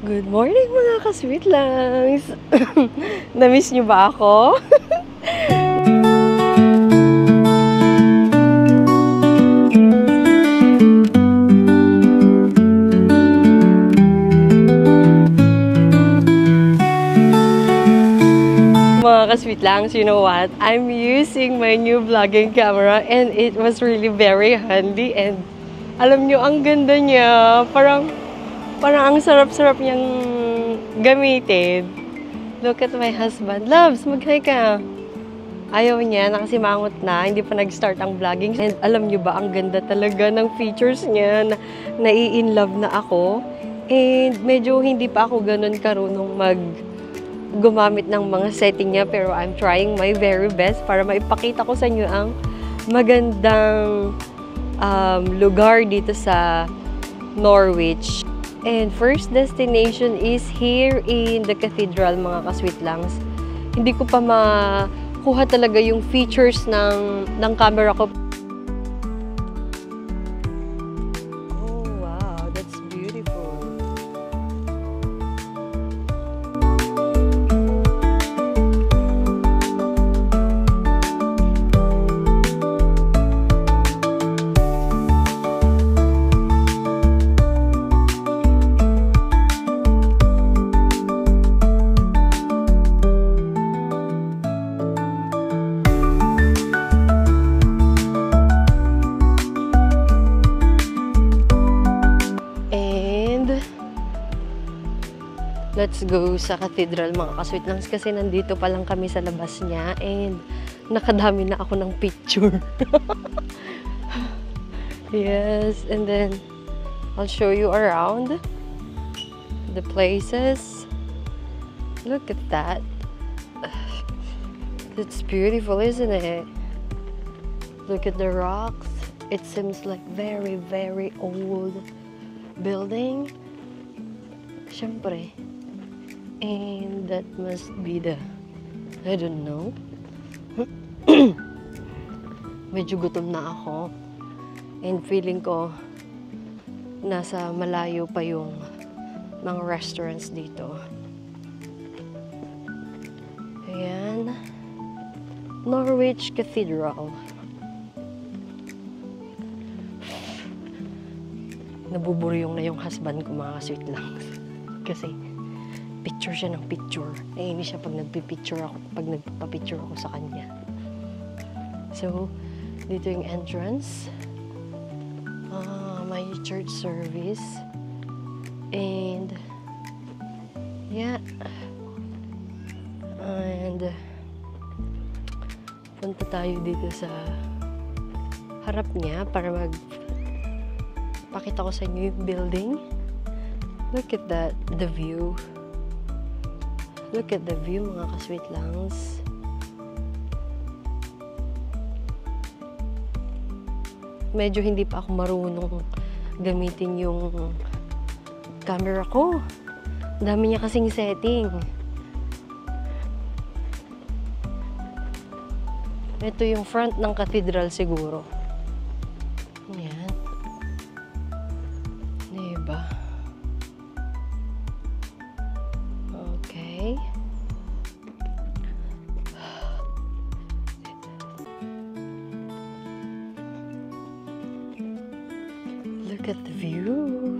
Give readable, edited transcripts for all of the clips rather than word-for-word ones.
Good morning mga ka-sweet langs! Na-miss niyo ba ako? Mga ka-sweet langs, you know what? I'm using my new vlogging camera and it was really very handy and alam niyo, ang ganda niya. Parang ang sarap-sarap niyang gamitin. Look at my husband. Loves, mag-hi ka. Ayaw niya, nakasimangot na, hindi pa nag-start ang vlogging. And alam niyo ba, ang ganda talaga ng features niya. Nai-in-love na ako. And medyo hindi pa ako ganun karunong gumamit ng mga setting niya. Pero I'm trying my very best para maipakita ko sa inyo ang magandang lugar dito sa Norwich. And first destination is here in the cathedral, mga ka-sweet langs. Hindi ko pa makuha talaga yung features ng camera ko. Oh, wow, that's beautiful. Let's go sa cathedral, mga ka-sweet langs, kasi nandito pa lang kami sa labas niya and nakadami na ako ng picture. Yes, and then I'll show you around the places. Look at that. It's beautiful, isn't it? Look at the rocks. It seems like very, very old building. Siyempre. And that must be the, I don't know. Medyo gutom na ako. And feeling ko, nasa malayo pa yung mga restaurants dito. Ayan. Norwich Cathedral. Nabuburyong na yung husband ko, mga sweet langs. Kasi picture siya ng picture. Naiinis siya pag nagpipicture ako, pag nagpapicture ako sa kanya. So, dito yung entrance. My church service. And, yeah. And, punta tayo dito sa harap niya para pakita ko sa inyo yung building. Look at that, the view. Look at the view, mga ka-sweet langs. Medyo hindi pa ako marunong gamitin yung camera ko. Dami niya kasing setting. Ito yung front ng cathedral siguro. Ayan. Diba? Okay. Look at the view.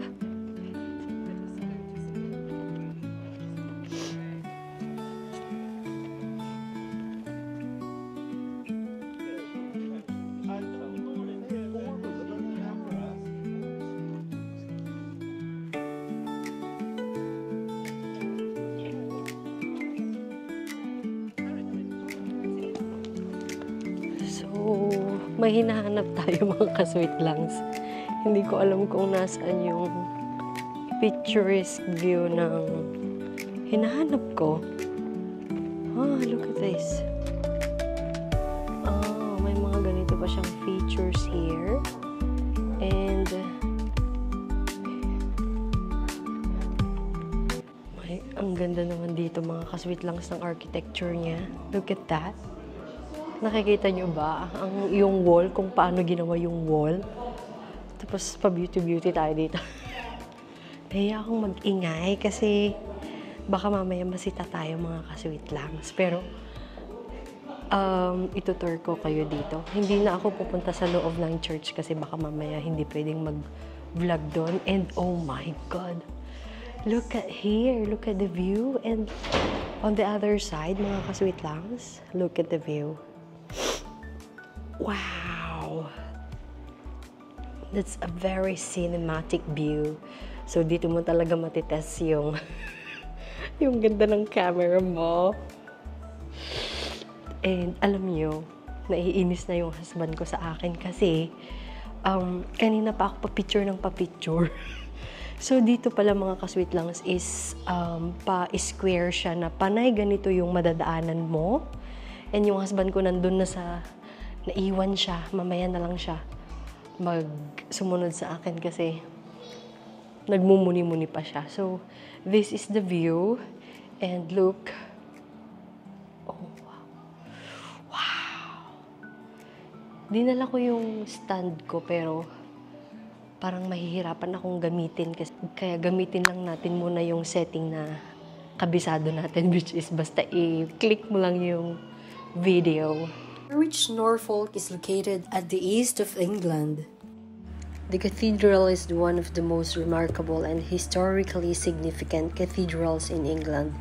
May hinahanap tayo, mga ka-sweet langs. Hindi ko alam kung nasaan yung picturesque view ng hinahanap ko. Oh, look at this. Oh, may mga ganito pa siyang features here. And ang ganda naman dito, mga ka-sweet langs, ng architecture niya. Look at that. Nakikita nyo ba yung wall, kung paano ginawa yung wall? Tapos pa-beauty-beauty tayo dito. Kaya akong mag-ingay kasi baka mamaya masita tayo mga ka-sweet langs. Pero, itutour ko kayo dito. Hindi na ako pupunta sa loob ng church kasi baka mamaya hindi pwedeng mag-vlog doon. And oh my God! Look at here! Look at the view! And on the other side, mga ka-sweet langs, look at the view. Wow! That's a very cinematic view. So, dito mo talaga matitest yung yung ganda ng camera mo. And alam nyo, naiinis na yung husband ko sa akin kasi kanina pa ako pa-picture ng pa-picture. So, dito pala mga ka-sweet langs is pa-square siya na panay ganito yung madadaanan mo. And yung husband ko nandun na naiwan siya, mamaya na lang siya sumunod sa akin kasi nagmumuni-muni pa siya. So, this is the view. And look. Oh, wow. Wow. Dinala ko yung stand ko pero parang mahihirapan akong gamitin. Kaya gamitin lang natin muna yung setting na kabisado natin, which is basta i-click mo lang yung video. Norwich, Norfolk is located at the east of England. The cathedral is one of the most remarkable and historically significant cathedrals in England.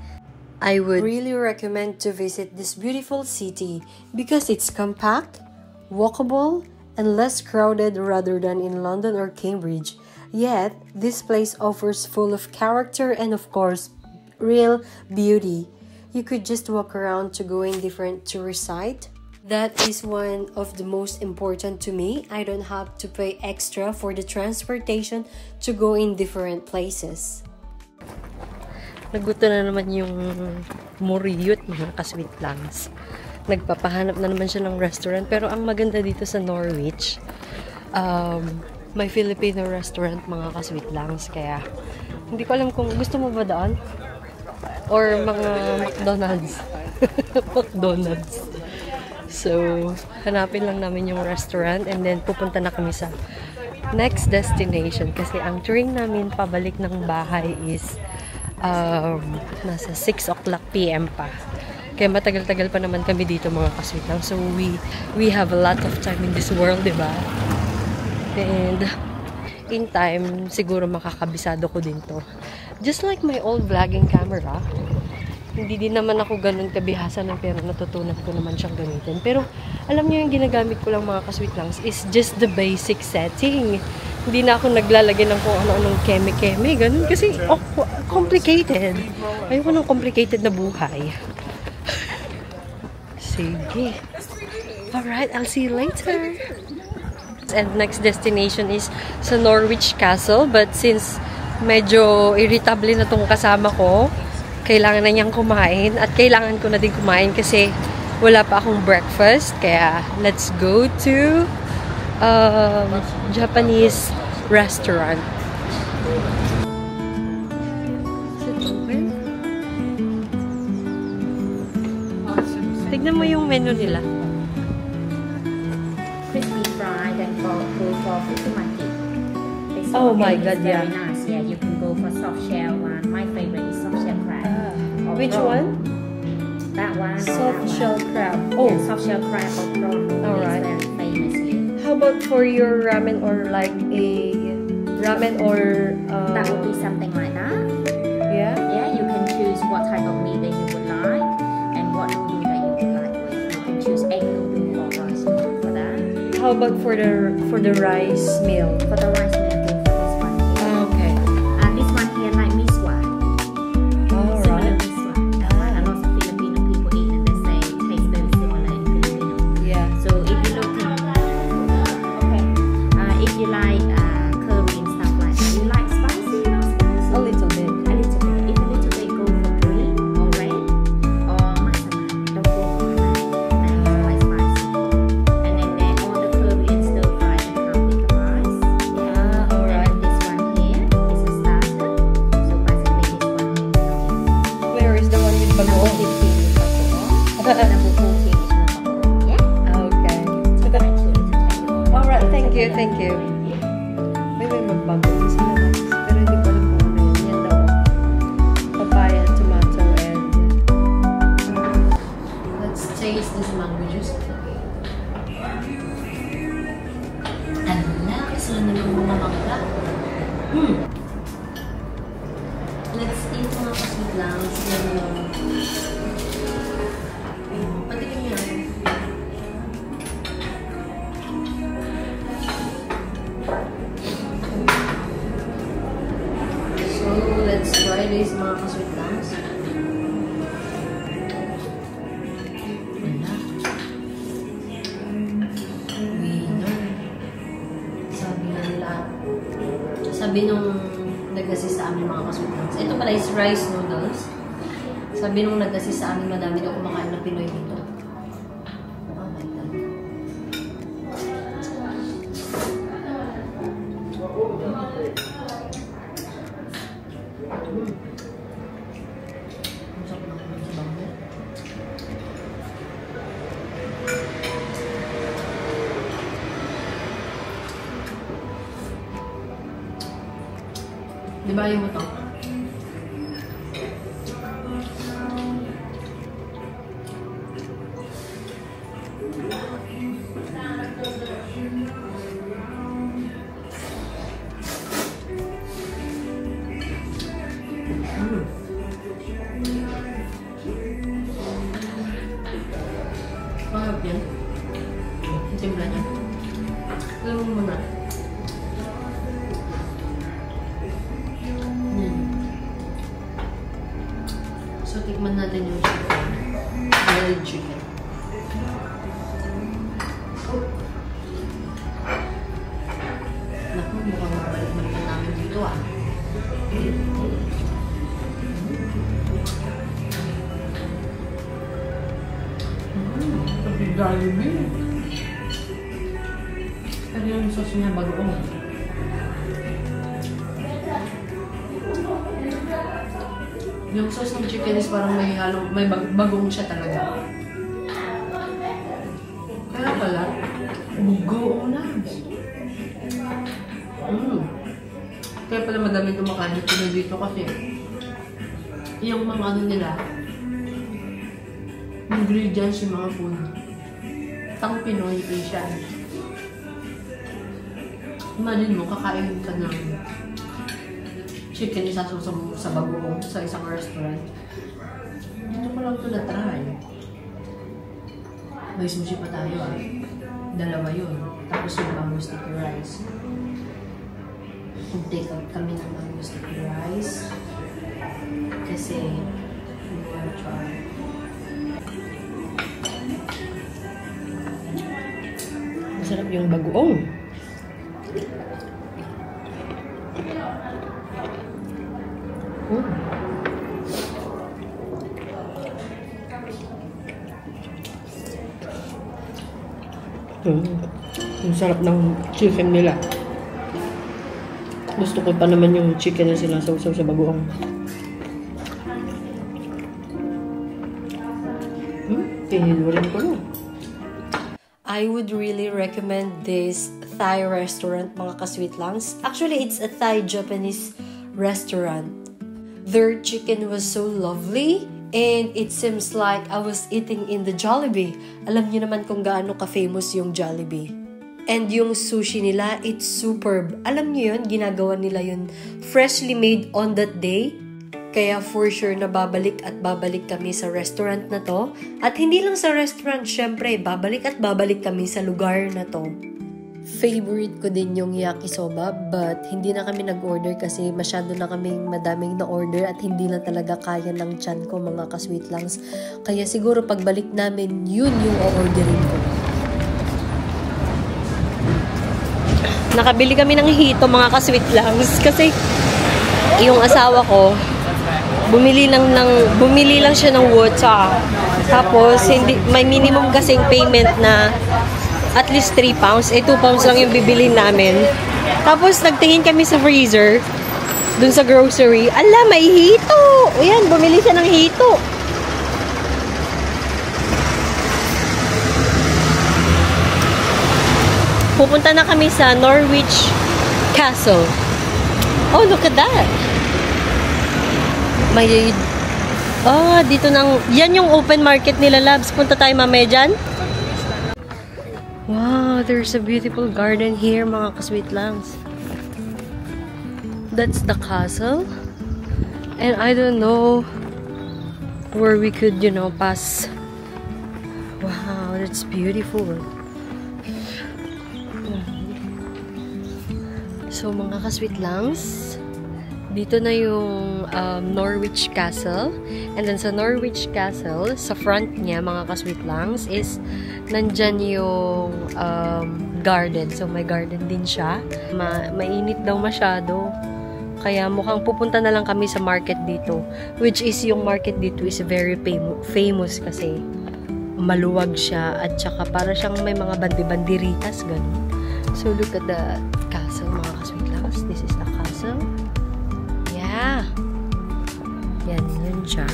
I would really recommend to visit this beautiful city because it's compact, walkable, and less crowded rather than in London or Cambridge. Yet, this place offers full of character and of course, real beauty. You could just walk around to go in different tourist sites. That is one of the most important to me. I don't have to pay extra for the transportation to go in different places. Naguto na naman yung Muriyot, mga ka-sweet langs. Nagpapahanap na naman siya ng restaurant. Pero ang maganda dito sa Norwich, may Filipino restaurant, mga ka-sweet langs. Kaya hindi ko alam kung gusto mo ba doon? Or mga McDonald's. McDonald's. So, hanapin lang namin yung restaurant and then pupunta na kami sa next destination kasi ang train namin pabalik ng bahay is nasa 6 o'clock PM pa. Kaya matagal-tagal pa naman kami dito mga ka-sweet lang. So, we have a lot of time in this world, diba? And in time, siguro makakabisado ko din to. Just like my old vlogging camera, hindi din naman ako ganun kabihasa ng pero natutunan ko naman siyang gamitin. Pero alam niyo yung ginagamit ko lang mga ka-sweet langs is just the basic setting. Hindi na ako naglalagay ng kung ano-anong keme-keme, ganun. Kasi complicated. Ayoko ng complicated na buhay. Sige. Alright, I'll see you later. And next destination is sa Norwich Castle. But since medyo irritable na tong kasama ko, kailangan na niyang kumain at kailangan ko na din kumain kasi wala pa akong breakfast. Kaya let's go to Japanese restaurant. Tignan mo yung menu nila. Crispy fried and full for fukumaki. Oh my God, yeah. Very nice. Yeah, you can go for soft shell one. My favorite is soft shell crab. Which one? That one. Soft shell crab. Oh, Oh, soft shell crab or prawn. Alright. It's very famous here. how about for your ramen or like a ramen or That would be something like that. yeah? Yeah, you can choose what type of meat that you would like and what noodle that you would like with. You can choose egg noodle or rice noodle for that. How about for the rice meal? For the rice meal, go for this one here. Okay. And this one here like miswa. All Similar right. miswa. And lots of Filipino people eat and they say it tastes very similar in Filipino. Yeah. So if you look in, if you like curry and stuff like that, you like spicy, not spicy? A little bit. A little bit. If a little bit, go for green or red or masala. Don't go for that. That is quite spicy. And then all the curry and stir fry that come with the rice. Ah, all right. And this one here is a starter. So basically this one here is not Where is the one with Number bagoong? 15 is bagoong. Number 14 is no bagoong. Yeah? Okay. So actually to take it all. All right. Thank you. Thank you. May magbago sila. Pero hindi ko alam kung ano Let's eat mga kasweet lang. Patikin niya. So, let's try this mga kasweet lang. Sabi nung nag-assist sa amin mga kasweet lang. Ito pala is rice noodles. Sabi nung nag-assist sa amin, madami daw kumakain na Pinoy dito. Oh my God. Ang sarap na sa bangko. Di ba ayaw mo ito? Mahal yan. Yung timpla niya. Alam mo muna. So, tikman natin yung chicken. Grilled chicken. Naku, mukhang mabalik-balik na namin dito ah. Ito Jollibee. Pero yung sauce niya bagoong. Yung sauce ng chicken is parang may halong, may bagong siya talaga. Kaya pala, bagoong na. Kaya pala madami kumakain dito kasi yung mga ano nila, ingredients yung mga food. Tang Pinoy Asian. Imagine mo, kakain ka ng chicken isasaw sa bagoong sa isang restaurant. Dito ko lang ito na-try. May sushi pa tayo ah. Dalawa yun. Tapos yung mango sticky rice. Mag-take out kami ng mango sticky rice. Kasi we wanna try. Masarap yung bagoong. Ang sarap ng chicken nila. Gusto ko pa naman yung chicken na sinasawsaw sa bagoong. Tinilurin ko na. I would really recommend this Thai restaurant, mga kasweet langs. Actually, it's a Thai-Japanese restaurant. Their chicken was so lovely. And it seems like I was eating in the Jollibee. Alam niyo naman kung gaano ka-famous yung Jollibee. And yung sushi nila, it's superb. Alam niyo yun, ginagawa nila yun freshly made on that day. Kaya for sure na babalik at babalik kami sa restaurant na to. At hindi lang sa restaurant, syempre, babalik at babalik kami sa lugar na to. Favorite ko din yung yakisoba, but hindi na kami nag-order kasi masyado na kaming madaming na-order at hindi na talaga kaya ng tiyan ko, mga kasweet langs. Kaya siguro pagbalik namin, yun yung o-orderin ko. Nakabili kami ng hito, mga kasweet langs, kasi yung asawa ko, bumili lang siya ng wotsa. Tapos, may minimum kasing payment na at least 3 pounds. 2 pounds lang yung bibilhin namin. Tapos, nagtingin kami sa freezer, dun sa grocery. Ala, may hito! Ayan, bumili siya ng hito. Pupunta na kami sa Norwich Castle. Oh, look at that! May... Oh, dito nang... Yan yung open market nila, Labs. Punta tayo mamaya dyan. Wow, there's a beautiful garden here, mga kasweet langs. That's the castle. And I don't know where we could, you know, pass. Wow, that's beautiful. So, mga ka-sweet langs, dito na yung Norwich Castle. And then sa Norwich Castle, sa front niya, mga ka-sweet langs, is nandyan yung garden. So, may garden din siya. Mainit daw masyado. Kaya mukhang pupunta na lang kami sa market dito. Which is, yung market dito is very famous kasi maluwag siya. At saka para siyang may mga bandi-bandiritas, ganun. So, look at the castle, mga ka-sweet langs. This is the castle. Yeah. Yan, yun siya.